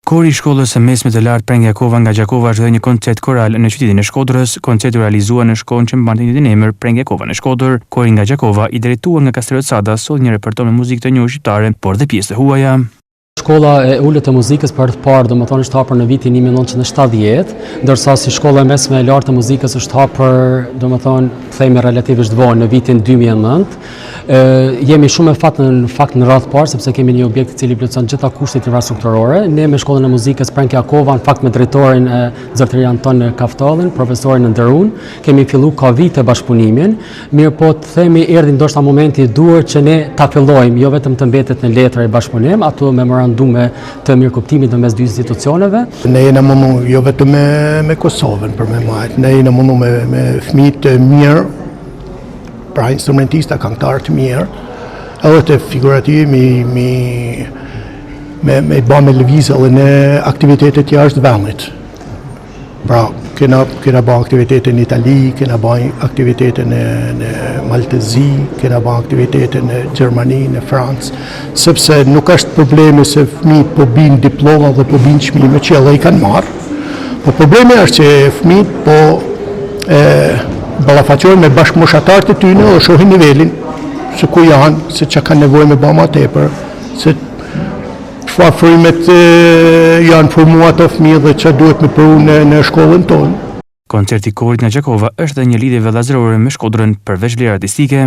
Kori i shkollës së mesme të lartë Preng Jakova nga Gjakova është dhe një koncert koral në qytetin e Shkodrës. Koncerti u realizua në shkollën që mbante njëjtin emër, Preng Jakova në Shkodër. Kori nga Gjakova, i drejtuar nga Kastriot Sada, solli një repertor me muzikë të njohur shqiptare, por dhe pjesë të huaja. Shkolla e ulët të muzikës për të parë, domethënë është hapur në vitin 1970, ndërsa si shkolla e mesme e lartë të muzikës është hapur, domethënë themi relativisht vonë në vitin 2009. Jemi shumë në fakt në radhë parë sepse kemi një objekt i cili plotëson gjitha kushtet infrastrukturore. Ne me shkollën e muzikës Preng Jakova, në fakt me drejtorin zotëri Anton Kaftallin, profesorin Ndërun, kemi filluar ka vite bashkëpunimin. Mirë po të themi erdhi ndoshta momenti i duhur që ne ta fillojmë, jo vetëm të mbetet në letra e bashkëpunim, ato memorandume të mirëkuptimit në mes dy institucioneve. Ne jena mundu jo vetëm me Kosovën për me majtë, ne jena mundu me fëmijë të mirë, pra instrumentista, këngëtar të mirë, edhe të figurativ me ba me lëvizje edhe në aktivitetet jashtë vendit. Pra, kena ba aktivitete në Itali, kena ba aktivitete në Maltezi, kena ba aktivitete në Gjermani, në Francë, sepse nuk është problemi se fëmijët po binë diploma dhe po binë çmime që edhe i kanë marrë, po problemi është që fëmijët po ballafaqohen me bashkëmoshatarët e tyre dhe shohin nivelin se ku janë, se çka kanë nevojë me bëma tepër, se çfarë frymet janë formuar ato fëmijë dhe çfarë duhet me provu në shkollën tonë. Koncerti i korit nga Gjakova është dhe një lidhje vëllazërore me Shkodrën përveç vlerë artistike.